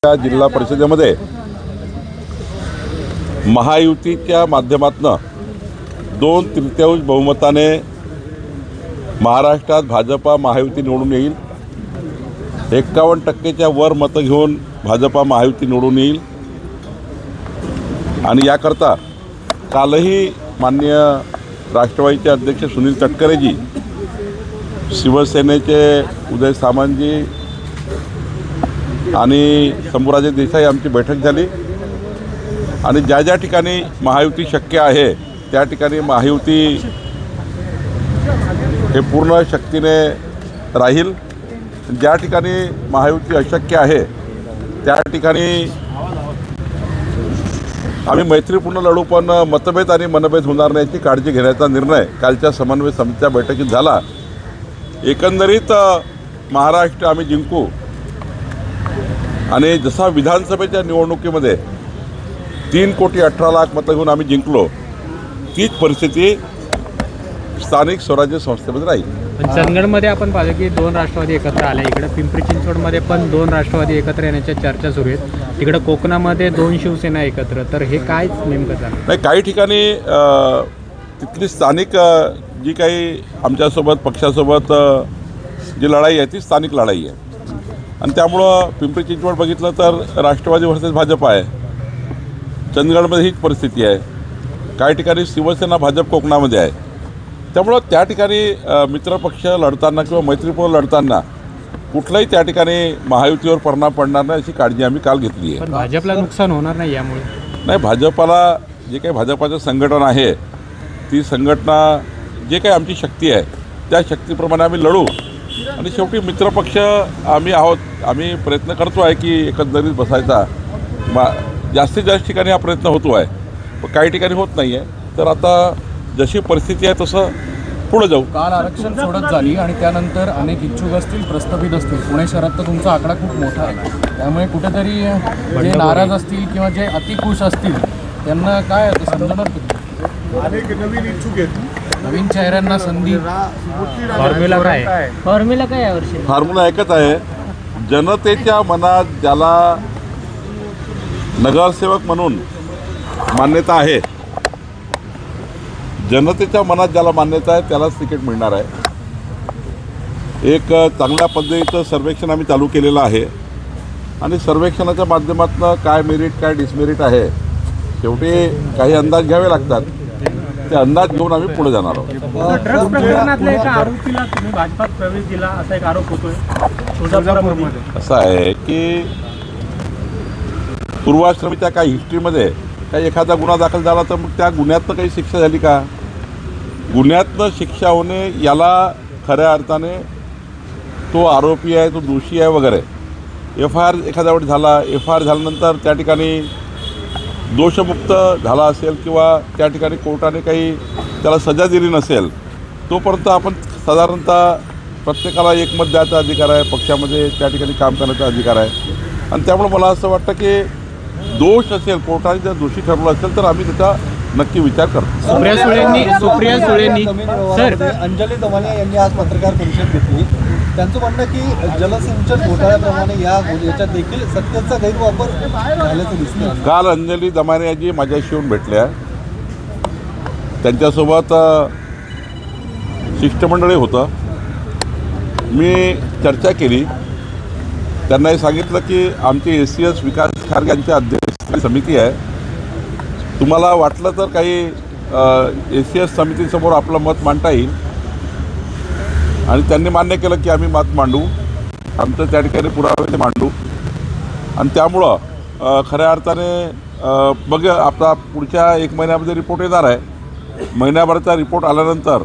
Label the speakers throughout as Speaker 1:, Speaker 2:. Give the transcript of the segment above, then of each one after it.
Speaker 1: जिल्हा परिषदेमध्ये महायुतीच्या माध्यमातून 2/3 बहुमताने महाराष्ट्रात भाजपा महायुती निवडून येईल। 51% वर मतं घेऊन भाजपा महायुती निवडून येईल। आणि याकरता कालही माननीय राष्ट्रवादीचे अध्यक्ष सुनील तटकरेजी, शिवसेनेचे उदय सामंतजी आणि शंभूराजे देसाई आमची बैठक झाली। आणि ज्या ज्या ठिकाणी महायुती शक्य आहे त्या ठिकाणी महायुती हे पूर्ण शक्तीने राहील। ज्या ठिकाणी महायुती अशक्य आहे त्या ठिकाणी आम्ही मैत्रीपूर्ण लढू, पण मतभेद आणि मनभेद होणार नाही याची काळजी घेण्याचा निर्णय कालच्या समन्वय समितीच्या बैठकीत झाला। एकंदरीत महाराष्ट्र आम्ही जिंकू। आणि जसा विधानसभेच्या निवडणुकीमध्ये 3,18,00,000 मतं घेऊन आम्ही जिंकलो, तीच परिस्थिती स्थानिक स्वराज्य संस्थेमध्ये राहील।
Speaker 2: चंदगडमध्ये आपण पाहिलं की 2 राष्ट्रवादी एकत्र आले, इकडे पिंपरी चिंचवडमध्ये पण 2 राष्ट्रवादी एकत्र येण्याच्या चर्चा सुरू आहेत, तिकडे कोकणामध्ये 2 शिवसेना एकत्र, तर हे काय नेमकं झालं?
Speaker 1: नाही, काही ठिकाणी तिथली स्थानिक जी काही आमच्यासोबत पक्षासोबत जी लढाई आहे ती स्थानिक लढाई आहे। आणि त्यामुळं पिंपरी चिंचवड बघितलं तर राष्ट्रवादी वर्सेस भाजप आहे, चंदगडमध्ये हीच परिस्थिती आहे। काही ठिकाणी शिवसेना भाजप कोकणामध्ये आहे। त्यामुळं त्या ठिकाणी मित्रपक्ष लढताना किंवा मैत्रीपूर्ण लढताना कुठलाही त्या ठिकाणी महायुतीवर परिणाम पडणार नाही अशी काळजी आम्ही काल घेतली आहे।
Speaker 2: पण भाजपला नुकसान होणार नाही यामुळे?
Speaker 1: नाही, भाजपाला जे काही भाजपाचं संघटन आहे ती संघटना जे काही आमची शक्ती आहे त्या शक्तीप्रमाणे आम्ही लढू। आणि शेवटी मित्रपक्ष आम्ही आहोत, आम्ही प्रयत्न करतो आहे की एकंदरीत बसायचा। जास्तीत जास्त ठिकाणी हा प्रयत्न होतो आहे, पण काही ठिकाणी होत नाही आहे। तर आता जशी परिस्थिती आहे तसं पुढे जाऊ।
Speaker 3: काल आरक्षण सोडत झाली आणि त्यानंतर अनेक इच्छुक असतील, प्रस्थापित असतील। पुणे शहरात तर तुमचा आकडा खूप मोठा आहे, त्यामुळे कुठेतरी जे नाराज असतील किंवा जे अतिखुश असतील त्यांना काय समजणार किती?
Speaker 4: अनेक नवीन इच्छुक आहेत,
Speaker 3: नवीन चेहऱ्यांना संधी।
Speaker 2: फॉर्म्युला काय यावर्षी?
Speaker 1: फॉर्म्युला एकच आहे, जनतेच्या मनात ज्याला नगरसेवक म्हणून मान्यता आहे, जनतेच्या मनात ज्याला मान्यता आहे त्यालाच तिकीट मिळणार आहे। एक चांगल्या पद्धतीचं सर्वेक्षण आम्ही चालू केलेलं आहे आणि सर्वेक्षणाच्या माध्यमातून काय मेरिट काय डिसमेरिट आहे शेवटी काही अंदाज घ्यावे लागतात, ते अंदाज घेऊन आम्ही पुढे जाणार आहोत।
Speaker 4: ड्रग्ज प्रकरणातल्या एका आरोपीला तुम्ही भाजपात प्रवेश दिला असा एक आरोप होतोय तुळजापूरमध्ये।
Speaker 1: असं आहे की पूर्वाश्रमीच्या काही हिस्ट्रीमध्ये काही एखादा गुन्हा दाखल झाला तर मग त्या गुन्ह्यातनं काही शिक्षा झाली का? गुन्ह्यातनं शिक्षा होणे याला खऱ्या अर्थाने तो आरोपी आहे, तो दोषी आहे वगैरे। FIR एखाद्या वेळी झाला, FIR झाल्यानंतर त्या ठिकाणी दोषमुक्त झाला असेल किंवा त्या ठिकाणी कोर्टाने काही त्याला सजा दिली नसेल तोपर्यंत आपण साधारणतः प्रत्येकाला एकमत द्यायचा अधिकार आहे, पक्षामध्ये त्या ठिकाणी काम करण्याचा अधिकार आहे। आणि त्यामुळे मला असं वाटतं की दोष असेल, कोर्टाने जर दोषी ठरवलं असेल तर आम्ही त्याचा नक्की विचार करतो।
Speaker 2: सुप्रिया सुळेंनी
Speaker 5: सर अंजली दमानिया यांनी आज पत्रकार परिषद घेतली, त्यांचं म्हणणं की जलसिंचन घोटाळ्याप्रमाणे याच्यात देखील सत्तेचा गैरवापर झाल्याचं दिसतं।
Speaker 1: काल अंजली दमानियाजी माझ्याशी येऊन भेटल्या, त्यांच्यासोबत शिष्टमंडळी होतं, मी चर्चा केली। त्यांनाही सांगितलं की आमची ACS विकास खारगे यांच्या अध्यक्षतेखाली समिती आहे, तुम्हाला वाटलं तर काही ACS समितीसमोर आपलं मत मांडता येईल। आणि त्यांनी मान्य केलं की आम्ही मत मांडू, आमचं त्या ठिकाणी पुरावे ते मांडू। आणि त्यामुळं खऱ्या अर्थाने बघ आपला पुढच्या 1 महिन्यामध्ये रिपोर्ट येणार आहे। महिन्याभराचा रिपोर्ट आल्यानंतर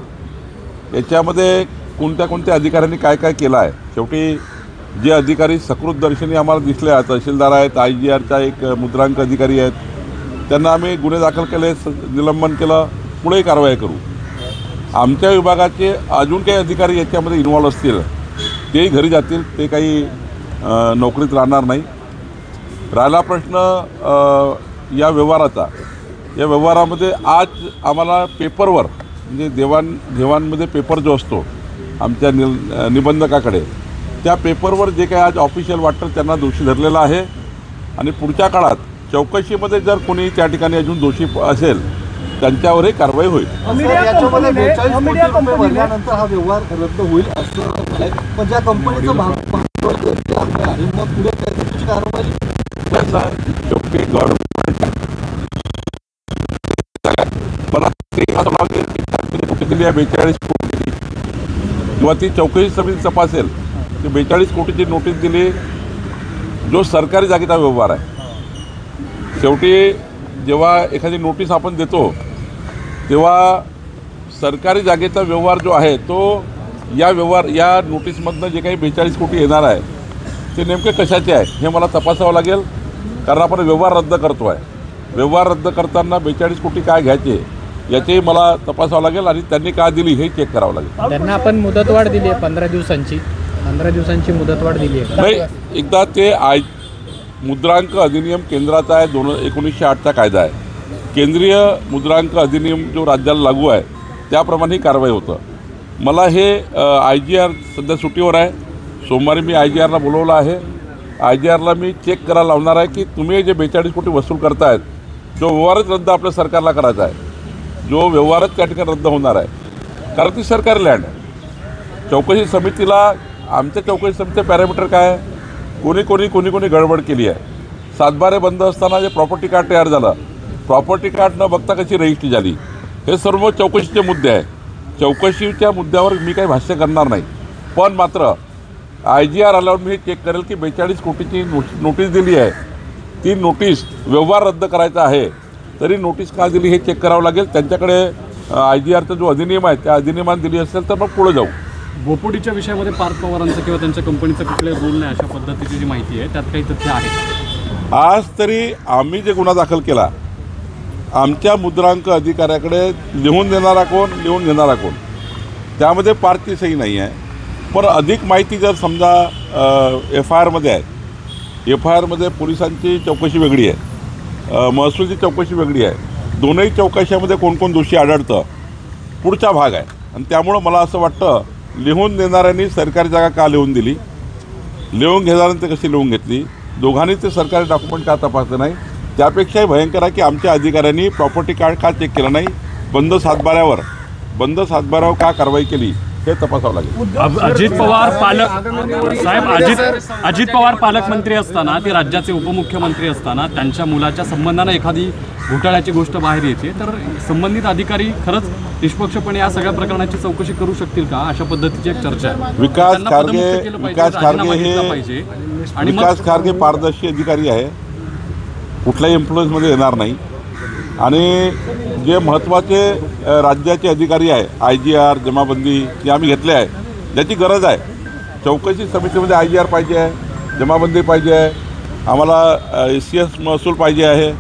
Speaker 1: याच्यामध्ये कोणत्या कोणत्या अधिकाऱ्यांनी काय काय केलं आहे, शेवटी जे अधिकारी सकृतदर्शनी आम्हाला दिसले आहेत, तहसीलदार आहेत, IGRचा एक मुद्रांक अधिकारी आहेत, त्यांना आम्ही गुन्हे दाखल केले, निलंबन केलं, पुढेही कारवाई करू। आमच्या विभागाचे अजून काही अधिकारी याच्यामध्ये इन्व्हॉल्व असतील तेही घरी जातील, ते काही नोकरीत राहणार नाही। राहिला प्रश्न या व्यवहाराचा, या व्यवहारामध्ये आज आम्हाला पेपरवर म्हणजे देवाणमध्ये पेपर जो असतो आमच्या निबंधकाकडे, त्या पेपरवर जे काही आज ऑफिशियल वाटतं त्यांना दोषी धरलेला आहे आणि पुढच्या काळात चौकशीमध्ये जर कोणी त्या ठिकाणी अजून दोषी असेल त्यांच्यावरही कारवाई होईल.
Speaker 5: याच्यामध्ये 42 कोटी रुपये भरल्यानंतर हा व्यवहार रद्द होईल असं आहे. पण ज्या कंपनीचं भांडवल आहे मग पुढे त्याची कारवाई
Speaker 1: शेवटी गव्हर्नमेंट मला ते असं वाटतं की 42 कोटी किंवा ती चौकशी समिती तपासेल की 42 कोटीची नोटीस दिली जो सरकारी जागेचा व्यवहार आहे. शेवटी जेव्हा एखादी नोटीस आपण देतो तेव्हा सरकारी जागेचा व्यवहार जो आहे तो या नोटीसमधनं जे काही 42 कोटी येणार आहे ते नेमके कशाचे आहे हे मला तपासावं लागेल. कारण आपण व्यवहार रद्द करतो आहे. व्यवहार रद्द करताना 42 कोटी काय घ्यायचे याचेही मला तपासावं लागेल आणि त्यांनी काय दिली हे चेक करावं लागेल.
Speaker 2: त्यांना आपण मुदतवाढ दिली आहे 15 दिवसांची मुदतवाढ दिली आहे.
Speaker 1: नाही, एकदा ते मुद्रांक अधिनियम केंद्राचा आहे 1908चा कायदा आहे. केंद्रीय मुद्रांक अधिनियम जो राज्याला लागू आहे त्याप्रमाणे ही कारवाई होतं. मला हे IGR सध्या सुट्टीवर आहे. सोमवारी मी IGRला बोलवलं आहे. IGRला मी चेक करायला लावणार आहे की तुम्ही जे 42 कोटी वसूल करतायत जो व्यवहारच रद्द आपल्या सरकारला करायचा आहे, जो व्यवहारच त्या ठिकाणी रद्द होणार आहे कारण ती सरकारी लँड आहे. चौकशी समितीला आमच्या चौकशी समितीचं पॅरामीटर काय आहे? कोणी गडबड केली आहे. सातबारे बंद असताना जे प्रॉपर्टी कार्ड तयार झालं, प्रॉपर्टी कार्ड न बघता कशी रजिस्ट्री झाली, हे सर्व चौकशीचे मुद्दे आहे. चौकशीच्या मुद्द्यावर मी काही भाष्य करणार नाही. पण मात्र IGR आल्यावर मी हे चेक करेल की 42 कोटीची नोटीस दिली आहे, ती नोटीस व्यवहार रद्द करायचा आहे तरी नोटीस का दिली हे चेक करावं लागेल. त्यांच्याकडे IGRचा जो अधिनियम आहे त्या अधिनियमात दिली असेल तर मग पुढे जाऊ.
Speaker 3: बोपुटीच्या विषयामध्ये पार्थ पवारांचं किंवा त्यांच्या कंपनीचं कुठले रोल नाही अशा पद्धतीची जी माहिती आहे त्यात काही तथ्य आहे?
Speaker 1: आज तरी आम्ही जे गुन्हा दाखल केला आमच्या मुद्रांक अधिकाऱ्याकडे लिहून देणारा कोण, लिहून घेणारा कोण, त्यामध्ये पार्थची सही नाही आहे. पण अधिक माहिती जर समजा FIRमध्ये आहे, FIRमध्ये पोलिसांची चौकशी वेगळी आहे, महसूलची चौकशी वेगळी आहे. दोनही चौकशामध्ये कोण दोषी आढळतं पुढचा भाग आहे. आणि त्यामुळं मला असं वाटतं लिहून देणाऱ्यांनी सरकारी जागा का लिहून दिली, लिहून घेणाऱ्यांनी ते कशी लिहून घेतली, दोघांनी ते सरकारी डॉक्युमेंट का तपासलं नाही, त्यापेक्षाही भयंकर आहे की आमच्या अधिकाऱ्यांनी प्रॉपर्टी कार्ड का चेक केलं नाही, बंद सातबाऱ्यावर का कारवाई केली हे तपासावं लागेल.
Speaker 6: अजित पवार अजित पवार पालकमंत्री असताना ते राज्याचे उपमुख्यमंत्री असताना त्यांच्या मुलाच्या संबंधानं एखादी घोटाळ्याची गोष्ट बाहेर येते तर संबंधित अधिकारी खरंच निष्पक्षपणे या सगळ्या प्रकरणाची चौकशी करू शकतील का अशा पद्धतीची एक चर्चा आहे.
Speaker 1: विकास खारगे पारदर्शी अधिकारी आहे, कुठल्याही इन्फ्लुएन्समध्ये येणार नाही. आणि जे महत्त्वाचे राज्याचे अधिकारी आहे IGR जमाबंदी जे आम्ही घेतले आहे ज्याची गरज आहे. चौकशी समितीमध्ये IGR पाहिजे आहे, जमाबंदी पाहिजे आहे, आम्हाला SCS महसूल पाहिजे आहे.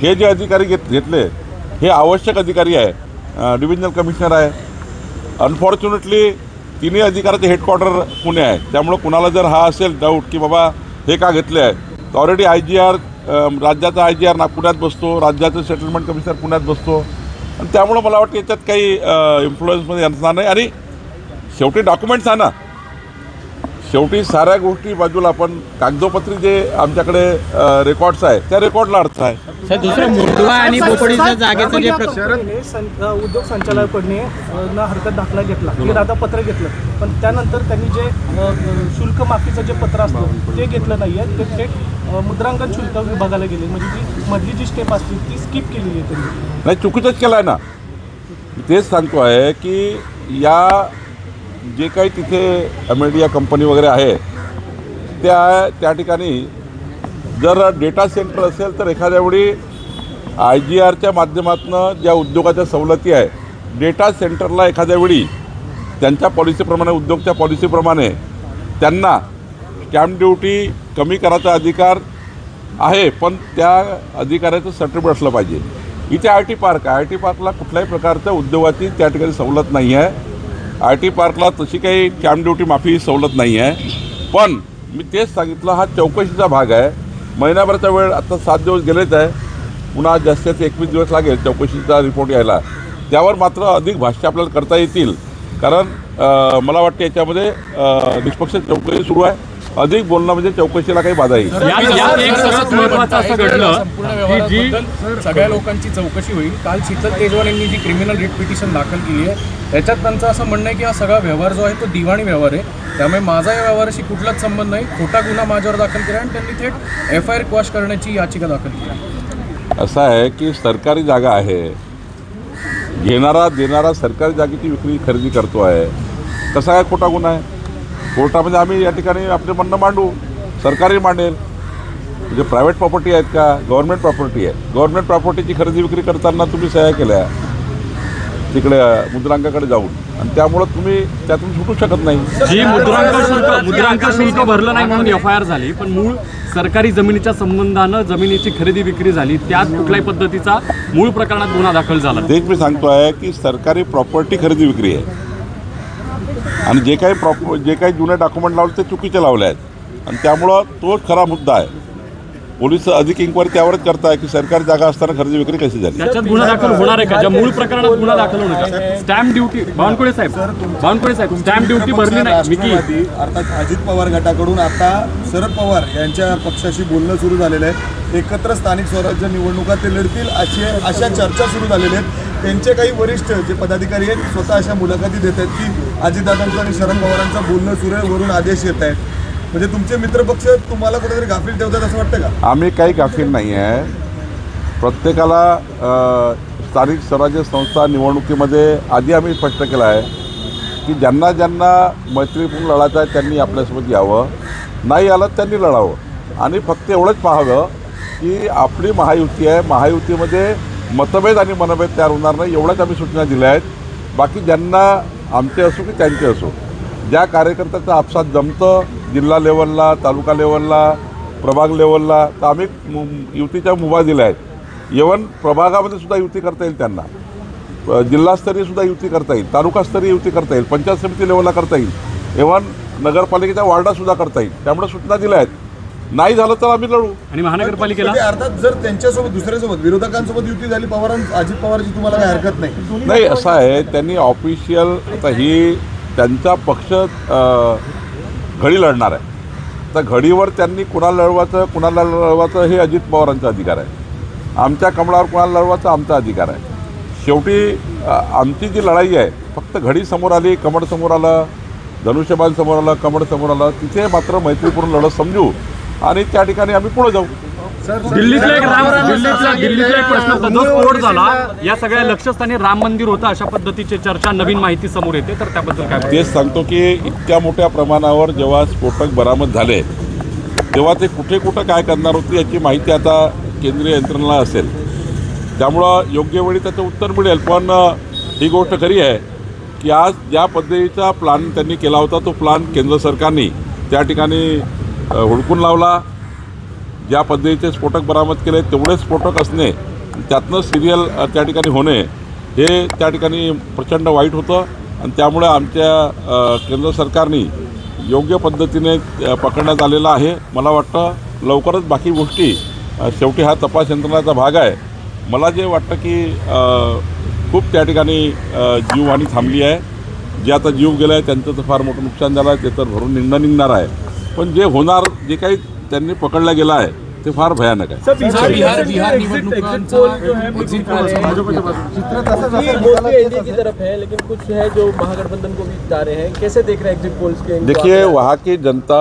Speaker 1: हे जे अधिकारी घेतले हे आवश्यक अधिकारी आहे. डिव्हिजनल कमिशनर आहे. अनफॉर्च्युनेटली तिन्ही अधिकाऱ्याचे हेडक्वार्टर पुणे आहे. त्यामुळं कुणाला जर हा असेल डाऊट की बाबा हे का घेतले आहे तर ऑलरेडी IGR राज्याचा IGR पुण्यात बसतो, राज्याचं सेटलमेंट कमिशनर पुण्यात बसतो. आणि त्यामुळं मला वाटतं याच्यात काही इन्फ्लुएन्समध्ये येणार नाही. आणि शेवटी डॉक्युमेंट्स आहे ना, शेवटी साऱ्या गोष्टी बाजूला आपण कागदोपत्री जे आमच्याकडे रेकॉर्ड्स आहे त्या रेकॉर्डला अर्थ आहे.
Speaker 2: दुसरं मुर्दुवा आणि बोपडीच्या जागेचं जे
Speaker 4: उद्योग संचालकांनी हरकत दाखला घेतला, इरादापत्र घेतलं, पण त्यानंतर त्यांनी जे शुल्क माफीचं जे पत्र असतं ते घेतलं नाही आहे. ते थेट मुद्रांकन शुल्क विभागाला गेले. म्हणजे जी मधली जी स्टेप असते ती स्किप केलेली आहे त्यांनी.
Speaker 1: नाही, चुकीचंच केलं आहे ना. तेच सांगतो आहे की या जे काही तिथे मीडिया कंपनी वगैरे आहे त्या ठिकाणी जर डेटा सेंटर असेल तर एखाद्या वेळी IGRच्या माध्यमातून ज्या उद्योगाच्या सवलती आहे डेटा सेंटरला एखाद्या वेळी त्यांच्या पॉलिसीप्रमाणे उद्योगच्या पॉलिसीप्रमाणे त्यांना स्टॅम्प ड्युटी कमी करायचा अधिकार आहे. पण त्या अधिकाऱ्याचं सर्टिफिकेट असलं पाहिजे. इथे IT पार्क आहे. IT पार्कला कुठल्याही प्रकारच्या उद्योगाची त्या ठिकाणी सवलत नाही आहे. IT पार्कला तशी काही स्टॅम्प ड्युटी माफी सवलत नाही आहे. पण मी तेच सांगितलं हा चौकशीचा भाग आहे. महिनाभराचा वेळ आता 7 दिवस गेलेच आहे. पुन्हा जास्तीत 21 दिवस लागेल चौकशीचा रिपोर्ट यायला. त्यावर मात्र अधिक भाष्य आपल्याला करता येतील. कारण मला वाटतं याच्यामध्ये निष्पक्ष चौकशी सुरू आहे. अधिक बोलणं म्हणजे चौकशीला काही बाधा येईल.
Speaker 6: यात एक सगळ्यात महत्त्वाचं असं घडलं
Speaker 3: संपूर्ण
Speaker 6: की
Speaker 3: व्यवहाराबद्दल सगळ्या लोकांची चौकशी होईल. काल शीतल तेजवाल यांनी जी क्रिमिनल रिट पिटिशन दाखल केली आहे त्याच्यात त्यांचं असं म्हणणं आहे की हा सगळा व्यवहार जो आहे तो दिवाणी व्यवहार आहे, त्यामुळे माझा या व्यवहाराशी कुठलाच संबंध नाही, खोटा गुन्हा माझ्यावर दाखल केला आणि त्यांनी थेट FIR क्वॉश करण्याची याचिका दाखल केली.
Speaker 1: असं आहे की सरकारी जागा आहे, घेणारा देणारा सरकारी जागेची विक्री खरेदी करतो आहे, कसा काय खोटा गुन्हा आहे? कोर्टामध्ये आम्ही या ठिकाणी आपले म्हणणं मांडू, सरकारही मांडेल. म्हणजे प्रायव्हेट प्रॉपर्टी आहेत का, गव्हर्नमेंट प्रॉपर्टी आहे. गव्हर्नमेंट प्रॉपर्टीची खरेदी विक्री करताना तुम्ही सह्या केल्या तिकडे मुद्रांकाकडे जाऊन, आणि त्यामुळं तुम्ही त्यातून सुटू शकत नाही.
Speaker 6: जी मुद्रांक शुल्क भरलं नाही म्हणून FIR झाली, पण मूळ सरकारी जमिनीच्या संबंधानं जमिनीची खरेदी विक्री झाली, त्यात कुठल्याही पद्धतीचा मूळ प्रकरणात गुन्हा दाखल झाला.
Speaker 1: तेच मी सांगतो आहे की सरकारी प्रॉपर्टी खरेदी विक्री आहे, आणि जे काही जुने डॉक्युमेंट लावले ते चुकीचे लावले आहेत, आणि त्यामुळं तोच खरा मुद्दा आहे. पोलीस अधिक इन्क्वायरी त्यावरच करताय की सरकारी जागा असताना खरेदी विक्री कशी झाली.
Speaker 6: त्याच्यात गुन्हा दाखल होणार आहे का? ज्या मूळ प्रकरणात गुन्हा दाखल होणार का? स्टॅम्प ड्युटी बावनकुळे साहेब स्टॅम्प ड्युटी भरली नाही. मिकी
Speaker 5: अर्थात अजित पवार गटाकडून आता शरद पवार यांच्या पक्षाशी बोलणं सुरू झालेलं आहे. एकत्र स्थानिक स्वराज्य निवडणुका ते लढतील अशा चर्चा सुरू झालेल्या आहेत. त्यांचे काही वरिष्ठ जे पदाधिकारी आहेत स्वतः अशा मुलाखती देत आहेत की अजितदादांचं आणि शरद पवारांचं बोलणं सुरू आहे, वरून आदेश येत आहेत. म्हणजे तुमचे मित्रपक्ष तुम्हाला कुठेतरी गाफील ठेवतात असं वाटतं का?
Speaker 1: आम्ही काही गाफील नाही आहे. प्रत्येकाला स्थानिक स्वराज्य संस्था निवडणुकीमध्ये आधी आम्ही स्पष्ट केलं आहे की ज्यांना मैत्रीपूर्ण लढायचं आहे त्यांनी आपल्यासोबत यावं, नाही आलं त्यांनी लढावं, आणि फक्त एवढंच पाहावं की आपली महायुती आहे, महायुतीमध्ये मतभेद आणि मनभेद तयार होणार नाही, एवढ्याच आम्ही सूचना दिल्या आहेत. बाकी ज्यांना आमचे असो की त्यांचे असो, ज्या कार्यकर्त्याचं आपसात जमतं जिल्हा लेवलला, तालुका लेवलला, प्रभाग लेवलला, तर आम्ही युतीच्या मुभा दिल्या आहेत. इव्हन प्रभागामध्ये सुद्धा युती करता येईल, त्यांना जिल्हास्तरीय सुद्धा युती करता येईल, तालुकास्तरीय युती करता येईल, पंचायत समिती लेवलला करता येईल, इव्हन नगरपालिकेच्या वार्डासुद्धा करता येईल. त्यामुळे सूचना दिल्या आहेत. नाही झालं तर आम्ही लढू.
Speaker 6: आणि महानगरपालिकेला
Speaker 5: अर्थात जर त्यांच्यासोबत दुसऱ्यासोबत विरोधकांसोबत युती झाली अजित पवारची तुम्हाला काही हरकत नाही.
Speaker 1: असं आहे, त्यांनी ऑफिशियल आता ही त्यांचा पक्ष घडी लढणार आहे, तर घडीवर त्यांनी कुणाला लढवायचं हे अजित पवारांचा अधिकार आहे. आमच्या कमळावर कुणाला लढवायचा आमचा अधिकार आहे. शेवटी आमची जी लढाई आहे, फक्त घडी समोर आली, कमळ समोर आलं, धनुष्यबाण समोर आलं, कमळ समोर आलं, तिथे मात्र मैत्रीपूर्ण लढत समजू आणि त्या ठिकाणी आम्ही पुढे जाऊ.
Speaker 6: दिल्लीतला एक प्रश्न जो स्फोट झाला, या सगळ्या लक्ष्यस्थानी राम मंदिर होतं अशा पद्धतीची चर्चा, नवीन माहिती समोर येते, तर त्याबद्दल काय?
Speaker 1: तेच सांगतो की इतक्या मोठ्या प्रमाणावर जेव्हा स्फोटक बरामद झाले तेव्हा ते कुठे काय करणार होते याची माहिती आता केंद्रीय यंत्रणेला असेल, त्यामुळं योग्य वेळी त्याचं उत्तर मिळेल. पण ही गोष्ट खरी आहे की आज ज्या पद्धतीचा प्लॅन त्यांनी केला होता तो प्लॅन केंद्र सरकारने त्या ठिकाणी हुडकून लावला. ज्या पद्धतीचे स्फोटक बरामद केले तेवढे स्फोटक असणे, त्यातनं सिरियल त्या ठिकाणी होणे हे त्या ठिकाणी प्रचंड वाईट होतं, आणि त्यामुळे आमच्या केंद्र सरकारने योग्य पद्धतीने पकडण्यात आलेला आहे. मला वाटतं लवकरच बाकी गोष्टी, शेवटी हा तपास यंत्रणाचा भाग आहे. मला जे वाटतं की खूप त्या ठिकाणी जीवहानी थांबली आहे. जे आता जीव गेला आहे त्यांचं तर फार मोठं नुकसान झालं आहे, ते तर भरून निघणार आहे. पण जे होणार, जे काही त्यांनी पकडला गेला आहे ते फार भयानक आहे.
Speaker 3: बिहार निवडणुकांचा exit poll
Speaker 7: एनडीए की तरफ है, लेकिन कुछ है जो महागठबंधन को भी जा रहे हैं. कैसे देख रहे हैं एग्जिट पोल्स के?
Speaker 1: देखिए, वहाँ की जनता